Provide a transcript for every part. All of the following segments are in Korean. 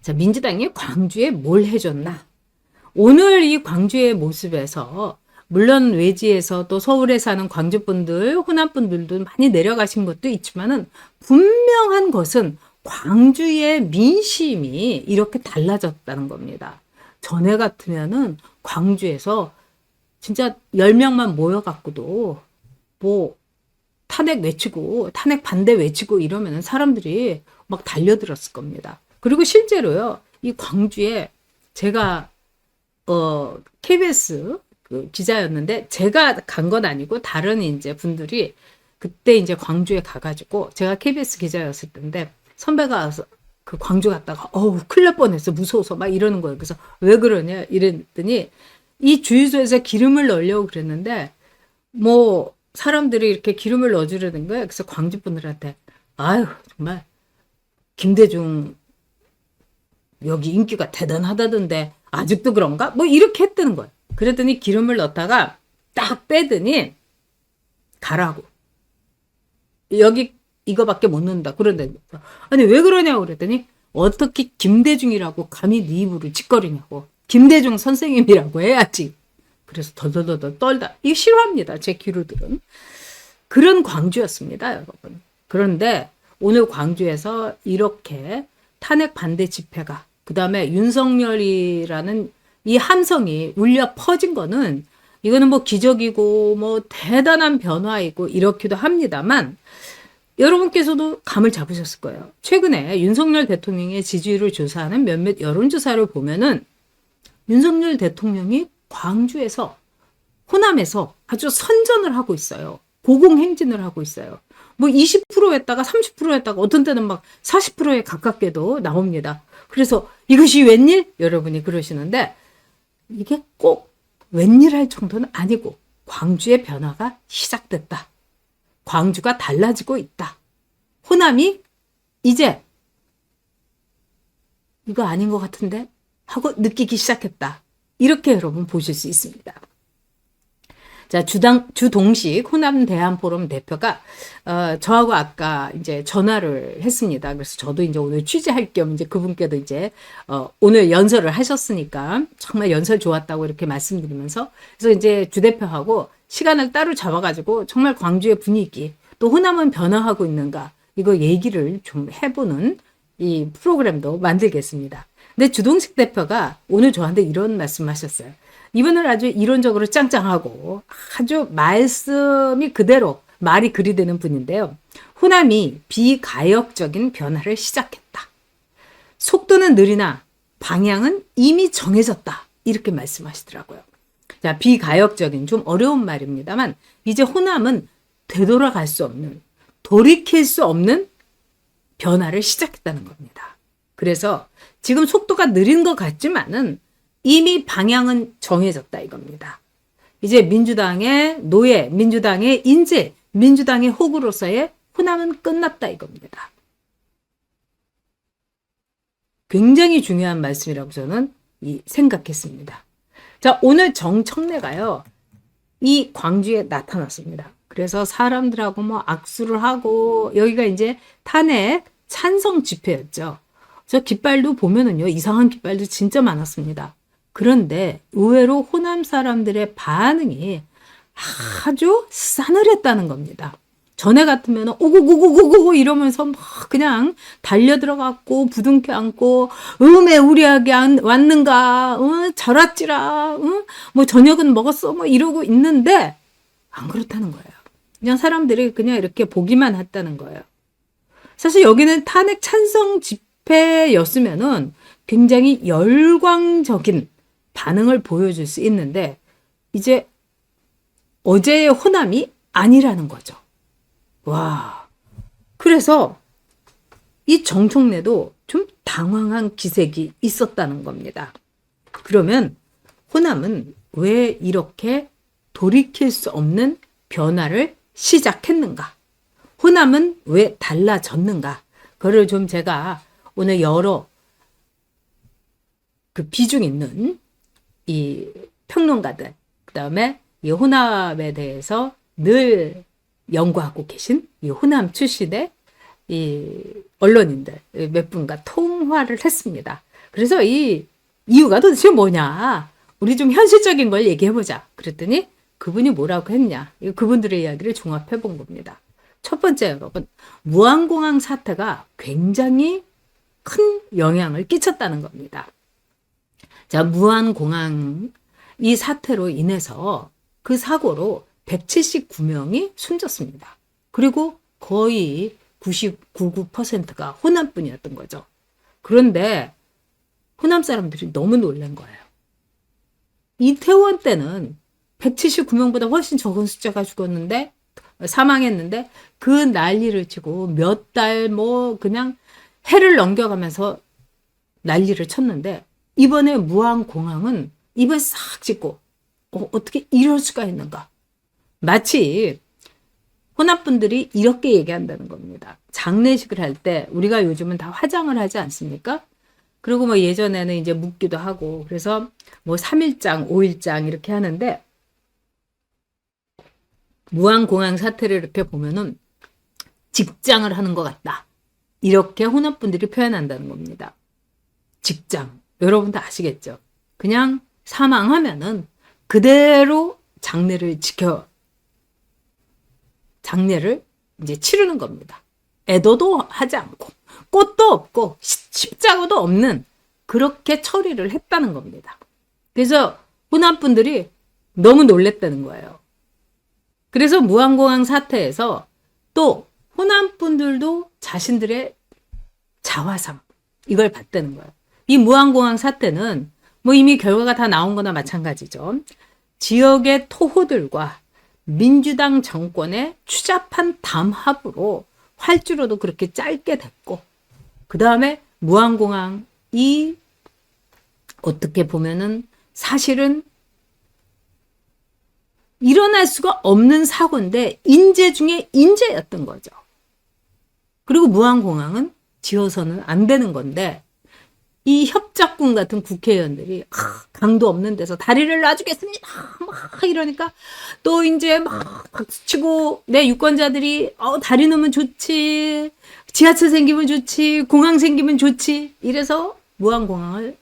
자, 민주당이 광주에 뭘 해줬나? 오늘 이 광주의 모습에서 물론 외지에서 또 서울에 사는 광주분들, 호남분들도 많이 내려가신 것도 있지만은 분명한 것은 광주의 민심이 이렇게 달라졌다는 겁니다. 전에 같으면은 광주에서 진짜 10명만 모여갖고도 뭐 탄핵 외치고 탄핵 반대 외치고 이러면은 사람들이 막 달려들었을 겁니다. 그리고 실제로요, 이 광주에 제가 KBS 그 기자였는데 제가 간 건 아니고 다른 이제 분들이 그때 이제 광주에 가가지고 제가 KBS 기자였을 텐데 선배가 와서 그 광주 갔다가 어우 큰일 날 뻔했어 무서워서 막 이러는 거예요. 그래서 왜 그러냐 이랬더니 이 주유소에서 기름을 넣으려고 그랬는데 뭐 사람들이 이렇게 기름을 넣어주려는 거예요. 그래서 광주 분들한테 아유 정말 김대중 여기 인기가 대단하다던데 아직도 그런가? 뭐 이렇게 했다는 거예요. 그랬더니 기름을 넣다가 딱 빼더니 가라고. 여기 이거밖에 못 넣는다. 그런데 아니 왜 그러냐고 그랬더니 어떻게 김대중이라고 감히 네 입으로 짓거리냐고. 김대중 선생님이라고 해야지. 그래서 덜덜덜 떨다. 이거 싫어합니다. 제 귀로들은. 그런 광주였습니다, 여러분. 그런데 오늘 광주에서 이렇게 탄핵 반대 집회가 그다음에 윤석열이라는 이 함성이 울려 퍼진 거는 이거는 뭐 기적이고 뭐 대단한 변화이고 이렇기도 합니다만 여러분께서도 감을 잡으셨을 거예요. 최근에 윤석열 대통령의 지지율을 조사하는 몇몇 여론조사를 보면은 윤석열 대통령이 광주에서 호남에서 아주 선전을 하고 있어요. 고공행진을 하고 있어요. 뭐 20% 했다가 30% 했다가 어떤 때는 막 40%에 가깝게도 나옵니다. 그래서 이것이 웬일? 여러분이 그러시는데 이게 꼭 웬일 할 정도는 아니고 광주의 변화가 시작됐다. 광주가 달라지고 있다. 호남이 이제 이거 아닌 것 같은데 하고 느끼기 시작했다. 이렇게 여러분 보실 수 있습니다. 자, 주동식 호남 대한포럼 대표가 저하고 아까 이제 전화를 했습니다. 그래서 저도 이제 오늘 취재할 겸 이제 그분께도 이제 오늘 연설을 하셨으니까 정말 연설 좋았다고 이렇게 말씀드리면서 그래서 이제 주 대표하고 시간을 따로 잡아가지고 정말 광주의 분위기 또 호남은 변화하고 있는가 이거 얘기를 좀 해보는 이 프로그램도 만들겠습니다. 근데 주동식 대표가 오늘 저한테 이런 말씀하셨어요. 이분은 아주 이론적으로 짱짱하고 아주 말씀이 그대로 말이 그리 되는 분인데요. 호남이 비가역적인 변화를 시작했다. 속도는 느리나 방향은 이미 정해졌다. 이렇게 말씀하시더라고요. 자, 비가역적인 좀 어려운 말입니다만 이제 호남은 되돌아갈 수 없는 돌이킬 수 없는 변화를 시작했다는 겁니다. 그래서 지금 속도가 느린 것 같지만은 이미 방향은 정해졌다 이겁니다. 이제 민주당의 노예, 민주당의 인재, 민주당의 호구로서의 호남은 끝났다 이겁니다. 굉장히 중요한 말씀이라고 저는 생각했습니다. 자, 오늘 정청래가요, 이 광주에 나타났습니다. 그래서 사람들하고 뭐 악수를 하고 여기가 이제 탄핵 찬성 집회였죠. 저 깃발도 보면은요, 이상한 깃발도 진짜 많았습니다. 그런데 의외로 호남 사람들의 반응이 아주 싸늘했다는 겁니다. 전에 같으면 오고고고고고 이러면서 막 그냥 달려 들어갔고 부둥켜 안고 음에 우리에게 왔는가 잘 왔지라 뭐 저녁은 먹었어 뭐 이러고 있는데 안 그렇다는 거예요. 그냥 사람들이 그냥 이렇게 보기만 했다는 거예요. 사실 여기는 탄핵 찬성 집회였으면은 굉장히 열광적인 반응을 보여줄 수 있는데 이제 어제의 호남이 아니라는 거죠. 와, 그래서 이 정청래도 좀 당황한 기색이 있었다는 겁니다. 그러면 호남은 왜 이렇게 돌이킬 수 없는 변화를 시작했는가? 호남은 왜 달라졌는가? 그걸 좀 제가 오늘 여러 그 비중 있는 이 평론가들, 그 다음에 이 호남에 대해서 늘 연구하고 계신 이 호남 출신의 이 언론인들 몇 분과 통화를 했습니다. 그래서 이 이유가 도대체 뭐냐? 우리 좀 현실적인 걸 얘기해보자. 그랬더니 그분이 뭐라고 했냐? 그분들의 이야기를 종합해 본 겁니다. 첫 번째, 여러분, 무안공항 사태가 굉장히 큰 영향을 끼쳤다는 겁니다. 자, 무안공항 이 사태로 인해서 그 사고로 179명이 숨졌습니다. 그리고 거의 99%가 호남뿐이었던 거죠. 그런데 호남 사람들이 너무 놀란 거예요. 이태원 때는 179명보다 훨씬 적은 숫자가 죽었는데 사망했는데 그 난리를 치고 몇 달 뭐 그냥 해를 넘겨가면서 난리를 쳤는데 이번에 무안공항은 입을 싹 찢고 어떻게 이럴 수가 있는가. 마치 혼합분들이 이렇게 얘기한다는 겁니다. 장례식을 할 때 우리가 요즘은 다 화장을 하지 않습니까? 그리고 뭐 예전에는 이제 묻기도 하고 그래서 뭐 3일장, 5일장 이렇게 하는데 무안공항 사태를 이렇게 보면은 직장을 하는 것 같다. 이렇게 혼합분들이 표현한다는 겁니다. 직장. 여러분 다 아시겠죠? 그냥 사망하면은 그대로 장례를 이제 치르는 겁니다. 애도도 하지 않고 꽃도 없고 십자가도 없는 그렇게 처리를 했다는 겁니다. 그래서 혼합분들이 너무 놀랬다는 거예요. 그래서 무안공항 사태에서 또 호남분들도 자신들의 자화상 이걸 봤다는 거예요. 이 무안공항 사태는 뭐 이미 결과가 다 나온 거나 마찬가지죠. 지역의 토호들과 민주당 정권의 추잡한 담합으로 활주로도 그렇게 짧게 됐고 그 다음에 무안공항이 어떻게 보면은 사실은 일어날 수가 없는 사고인데 인재 중에 인재였던 거죠. 그리고 무안공항은 지어서는 안 되는 건데 이 협작군 같은 국회의원들이 강도 없는 데서 다리를 놔주겠습니다 막 이러니까 또 이제 막 박수치고 내 유권자들이 다리 놓으면 좋지, 지하철 생기면 좋지, 공항 생기면 좋지 이래서 무안공항을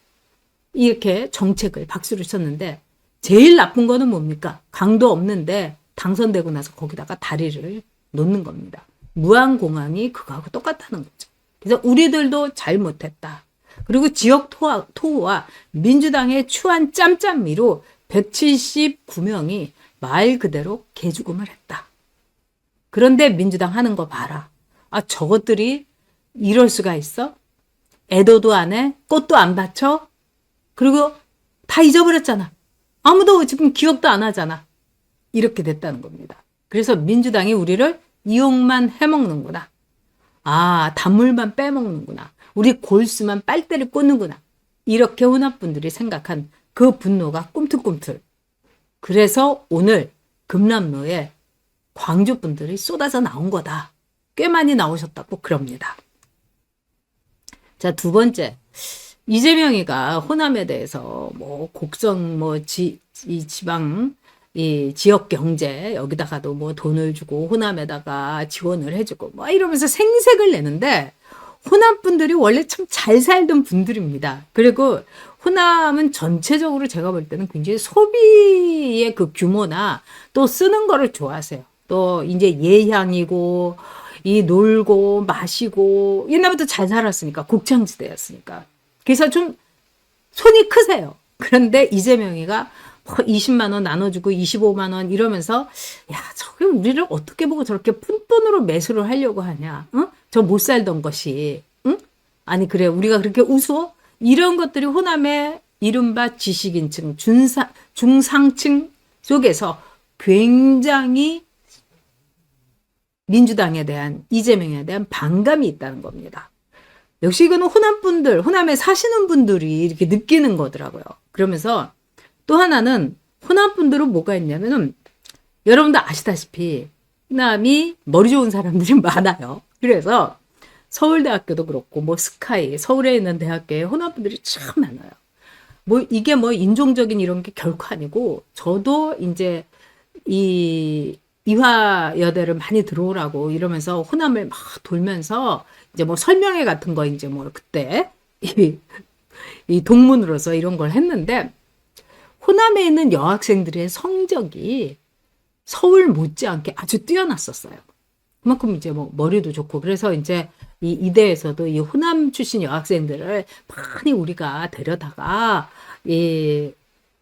이렇게 정책을 박수를 쳤는데 제일 나쁜 거는 뭡니까? 강도 없는데 당선되고 나서 거기다가 다리를 놓는 겁니다. 무안공항이 그거하고 똑같다는 거죠. 그래서 우리들도 잘못했다. 그리고 지역 토호와 민주당의 추한 짬짬미로 179명이 말 그대로 개죽음을 했다. 그런데 민주당 하는 거 봐라. 저것들이 이럴 수가 있어? 애도도 안 해? 꽃도 안 바쳐? 그리고 다 잊어버렸잖아. 아무도 지금 기억도 안 하잖아. 이렇게 됐다는 겁니다. 그래서 민주당이 우리를 이용만 해먹는구나. 단물만 빼먹는구나. 우리 골수만 빨대를 꽂는구나. 이렇게 혼합분들이 생각한 그 분노가 꿈틀꿈틀. 그래서 오늘 금남로에 광주분들이 쏟아져 나온 거다. 꽤 많이 나오셨다고 그럽니다. 자, 두 번째. 이재명이가 호남에 대해서 뭐 곡성 이 지방 이 지역 경제 여기다가도 뭐 돈을 주고 호남에다가 지원을 해주고 뭐 이러면서 생색을 내는데 호남 분들이 원래 참 잘 살던 분들입니다. 그리고 호남은 전체적으로 제가 볼 때는 굉장히 소비의 그 규모나 또 쓰는 거를 좋아하세요. 또 이제 예향이고 이 놀고 마시고 옛날부터 잘 살았으니까 곡창지대였으니까. 그래서 좀 손이 크세요. 그런데 이재명이가 20만 원 나눠주고 25만 원 이러면서 저게 우리를 어떻게 보고 저렇게 푼돈으로 매수를 하려고 하냐. 응? 저 못 살던 것이. 응? 아니 그래 우리가 그렇게 우스워? 이런 것들이 호남의 이른바 지식인층, 중상층 속에서 굉장히 민주당에 대한 이재명에 대한 반감이 있다는 겁니다. 역시 이거는 호남분들, 호남에 사시는 분들이 이렇게 느끼는 거더라고요. 그러면서 또 하나는 호남분들은 뭐가 있냐면은 여러분도 아시다시피 호남이 머리 좋은 사람들이 많아요. 그래서 서울대학교도 그렇고 뭐 스카이, 서울에 있는 대학교에 호남분들이 참 많아요. 뭐 이게 뭐 인종적인 이런 게 결코 아니고 저도 이제 이 이화여대를 많이 들어오라고 이러면서 호남을 막 돌면서 이제 뭐 설명회 같은 거 이제 뭐 그때 이 동문으로서 이런 걸 했는데 호남에 있는 여학생들의 성적이 서울 못지않게 아주 뛰어났었어요. 그만큼 이제 뭐 머리도 좋고 그래서 이제 이 이대에서도 이 호남 출신 여학생들을 많이 우리가 데려다가 이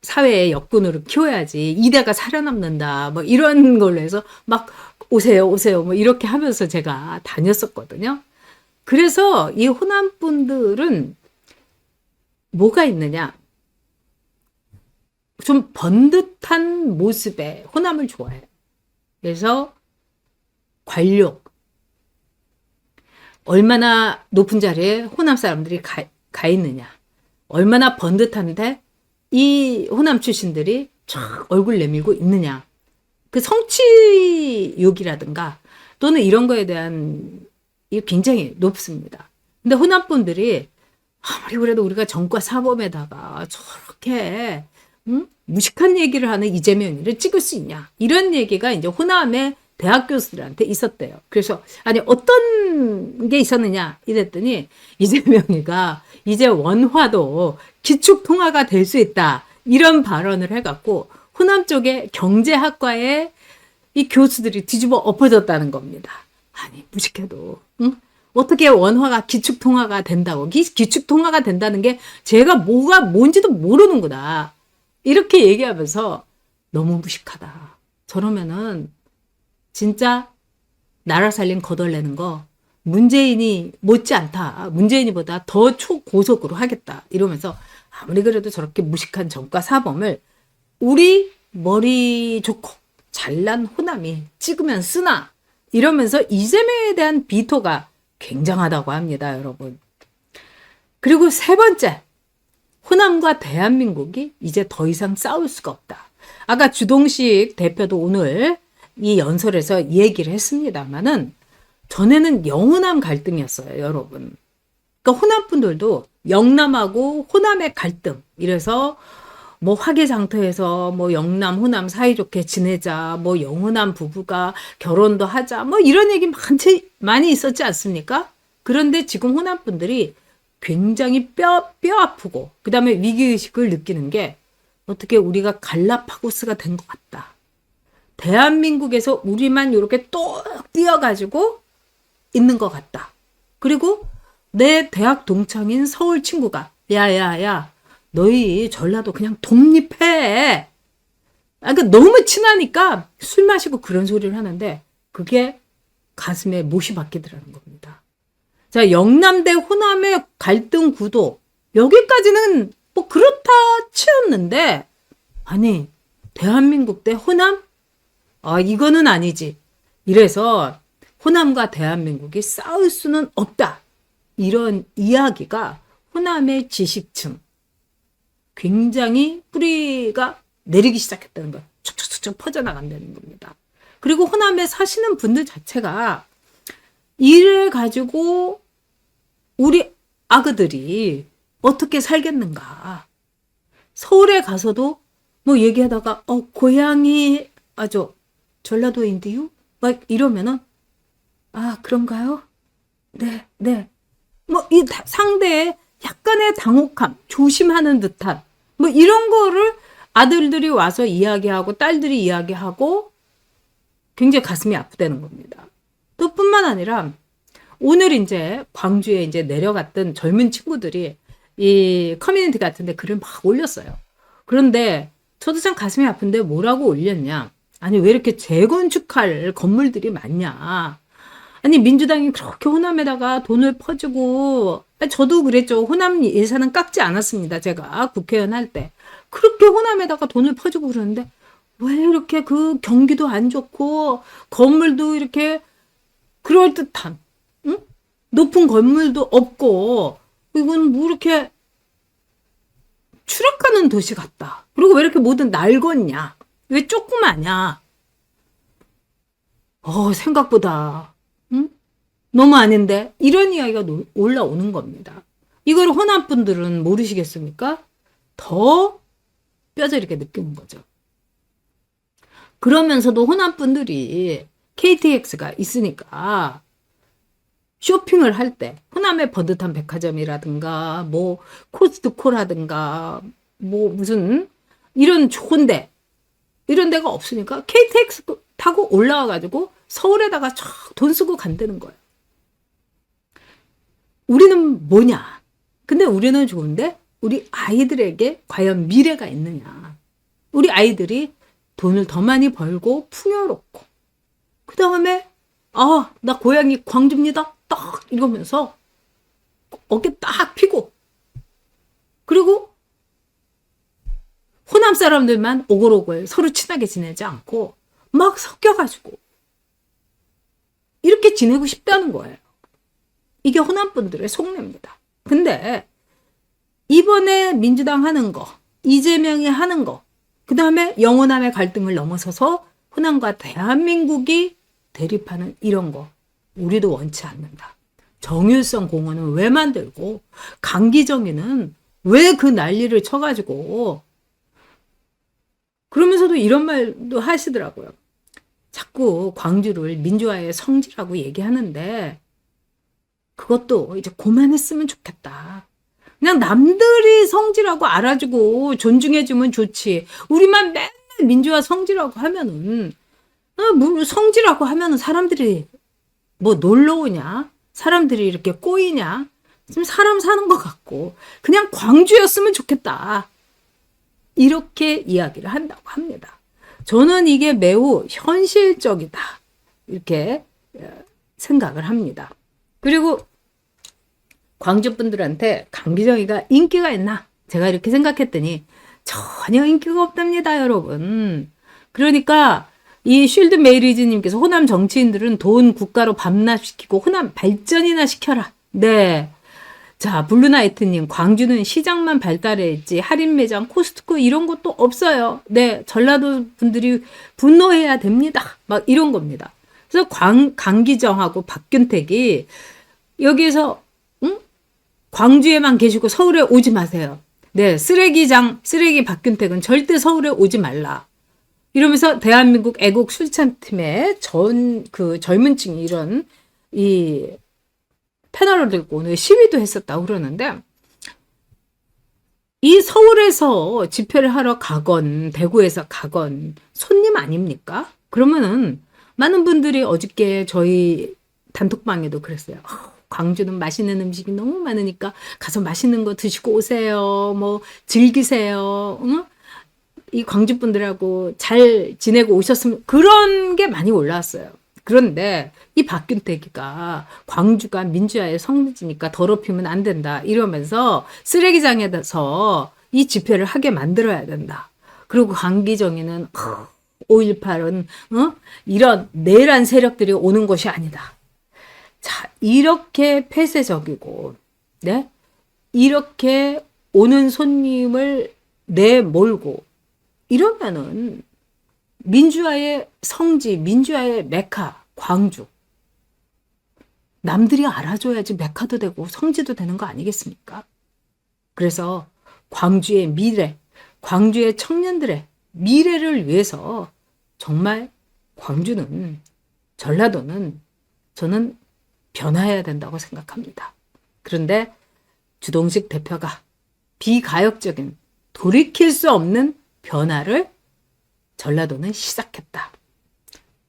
사회의 역군으로 키워야지 이대가 살아남는다 뭐 이런 걸로 해서 막 오세요 오세요 뭐 이렇게 하면서 제가 다녔었거든요. 그래서 이 호남 분들은 뭐가 있느냐 좀 번듯한 모습의 호남을 좋아해요. 그래서 관료 얼마나 높은 자리에 호남 사람들이 가 있느냐 얼마나 번듯한데 이 호남 출신들이 쫙 얼굴 내밀고 있느냐 그 성취욕이라든가 또는 이런 거에 대한 이 굉장히 높습니다. 근데 호남 분들이 아무리 그래도 우리가 정과 사범에다가 저렇게 무식한 얘기를 하는 이재명이를 찍을 수 있냐 이런 얘기가 이제 호남의 대학 교수들한테 있었대요. 그래서 아니 어떤 게 있었느냐 이랬더니 이재명이가 이제 원화도 기축통화가 될 수 있다 이런 발언을 해갖고 호남 쪽에 경제학과의 이 교수들이 뒤집어 엎어졌다는 겁니다. 아니 무식해도 응? 어떻게 원화가 기축통화가 된다고 기축통화가 된다는 게 제가 뭐가 뭔지도 모르는구나 이렇게 얘기하면서 너무 무식하다. 저러면은 진짜 나라 살림 거덜내는 거 문재인이 못지않다. 문재인이보다 더 초고속으로 하겠다. 이러면서 아무리 그래도 저렇게 무식한 정과 사범을 우리 머리 좋고 잘난 호남이 찍으면 쓰나 이러면서 이재명에 대한 비토가 굉장하다고 합니다. 여러분. 그리고 세 번째 호남과 대한민국이 이제 더 이상 싸울 수가 없다. 아까 주동식 대표도 오늘 이 연설에서 이 얘기를 했습니다만은 전에는 영호남 갈등이었어요, 여러분. 그러니까 호남 분들도 영남하고 호남의 갈등. 이래서 뭐 화개장터에서 뭐 영남 호남 사이좋게 지내자, 뭐 영호남 부부가 결혼도 하자, 뭐 이런 얘기 많이 있었지 않습니까? 그런데 지금 호남 분들이 굉장히 뼈 아프고 그다음에 위기의식을 느끼는 게 어떻게 우리가 갈라파고스가 된 것 같다. 대한민국에서 우리만 이렇게 똑 뛰어가지고 있는 것 같다. 그리고 내 대학 동창인 서울 친구가 야야야 너희 전라도 그냥 독립해. 그러니까 너무 친하니까 술 마시고 그런 소리를 하는데 그게 가슴에 못이 박히더라는 겁니다. 자, 영남 대 호남의 갈등 구도 여기까지는 뭐 그렇다 치었는데 아니 대한민국 대 호남? 아 이거는 아니지. 이래서 호남과 대한민국이 싸울 수는 없다. 이런 이야기가 호남의 지식층 굉장히 뿌리가 내리기 시작했다는 거예요. 촉촉촉촉 퍼져나간다는 겁니다. 그리고 호남에 사시는 분들 자체가 이래 가지고 우리 아그들이 어떻게 살겠는가. 서울에 가서도 뭐 얘기하다가 고향이 아주 전라도인데요? 막 이러면은 아 그런가요? 네. 뭐 이 상대의 약간의 당혹함, 조심하는 듯한 뭐 이런 거를 아들들이 와서 이야기하고 딸들이 이야기하고 굉장히 가슴이 아프다는 겁니다. 또 뿐만 아니라 오늘 이제 광주에 이제 내려갔던 젊은 친구들이 이 커뮤니티 같은데 글을 막 올렸어요. 그런데 저도 참 가슴이 아픈데 뭐라고 올렸냐? 아니 왜 이렇게 재건축할 건물들이 많냐? 아니 민주당이 그렇게 호남에다가 돈을 퍼주고 저도 그랬죠. 호남 예산은 깎지 않았습니다. 제가 국회의원 할 때. 그렇게 호남에다가 돈을 퍼주고 그러는데 왜 이렇게 그 경기도 안 좋고 건물도 이렇게 그럴듯한 응? 높은 건물도 없고 이건 뭐 이렇게 추락하는 도시 같다. 그리고 왜 이렇게 모든 낡았냐? 왜 조그마냐? 생각보다 응? 너무 아닌데 이런 이야기가 올라오는 겁니다. 이걸 호남 분들은 모르시겠습니까? 더 뼈저리게 느끼는 거죠. 그러면서도 호남 분들이 KTX가 있으니까 쇼핑을 할 때 호남의 번듯한 백화점이라든가 뭐 코스트코라든가 뭐 무슨 이런 좋은데 이런 데가 없으니까 KTX 타고 올라와 가지고 서울에다가 쫙 돈 쓰고 간다는 거예요. 우리는 뭐냐? 근데 우리는 좋은데 우리 아이들에게 과연 미래가 있느냐? 우리 아이들이 돈을 더 많이 벌고 풍요롭고 그 다음에 나 고향이 광주입니다. 딱 이러면서 어깨 딱 펴고 그리고 호남 사람들만 오글오글 서로 친하게 지내지 않고 막 섞여가지고 이렇게 지내고 싶다는 거예요. 이게 호남 분들의 속내입니다. 근데 이번에 민주당 하는 거, 이재명이 하는 거, 그 다음에 영호남의 갈등을 넘어서서 호남과 대한민국이 대립하는 이런 거 우리도 원치 않는다. 정일성 공원은 왜 만들고 강기정이는 왜 그 난리를 쳐가지고 그러면서도 이런 말도 하시더라고요. 자꾸 광주를 민주화의 성지라고 얘기하는데 그것도 이제 그만했으면 좋겠다. 그냥 남들이 성지라고 알아주고 존중해주면 좋지. 우리만 맨날 민주화 성지라고 하면은 뭐 성지라고 하면은 사람들이 뭐 놀러 오냐? 사람들이 이렇게 꼬이냐? 지금 사람 사는 것 같고 그냥 광주였으면 좋겠다. 이렇게 이야기를 한다고 합니다. 저는 이게 매우 현실적이다. 이렇게 생각을 합니다. 그리고 광주 분들한테 강기정이가 인기가 있나? 제가 이렇게 생각했더니 전혀 인기가 없답니다, 여러분. 그러니까 이 쉴드 메이리즈님께서 호남 정치인들은 돈 국가로 반납시키고 호남 발전이나 시켜라. 네. 자, 블루나이트님, 광주는 시장만 발달했지 할인 매장, 코스트코 이런 것도 없어요. 네, 전라도 분들이 분노해야 됩니다. 막 이런 겁니다. 그래서 강기정하고 박균택이 여기에서 광주에만 계시고 서울에 오지 마세요. 네, 쓰레기 박균택은 절대 서울에 오지 말라. 이러면서 대한민국 애국 술찬팀의 젊은 층이 이런 이 패널을 들고 오늘 시위도 했었다고 그러는데 이 서울에서 집회를 하러 가건 대구에서 가건 손님 아닙니까? 그러면은 많은 분들이 어저께 저희 단톡방에도 그랬어요. 광주는 맛있는 음식이 너무 많으니까 가서 맛있는 거 드시고 오세요. 뭐 즐기세요. 응? 이 광주 분들하고 잘 지내고 오셨으면 그런 게 많이 올라왔어요. 그런데 이 박균택이가 광주가 민주화의 성지니까 더럽히면 안 된다 이러면서 쓰레기장에서 이 집회를 하게 만들어야 된다. 그리고 강기정이는 5.18은 이런 내란 세력들이 오는 것이 아니다. 자, 이렇게 폐쇄적이고 네? 이렇게 오는 손님을 내몰고 이러면은 민주화의 성지, 민주화의 메카, 광주. 남들이 알아줘야지 메카도 되고 성지도 되는 거 아니겠습니까? 그래서 광주의 미래, 광주의 청년들의 미래를 위해서 정말 광주는, 전라도는 저는 변화해야 된다고 생각합니다. 그런데 주동식 대표가 비가역적인 돌이킬 수 없는 변화를 전라도는 시작했다.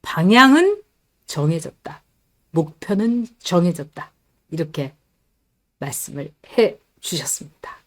방향은 정해졌다. 목표는 정해졌다. 이렇게 말씀을 해 주셨습니다.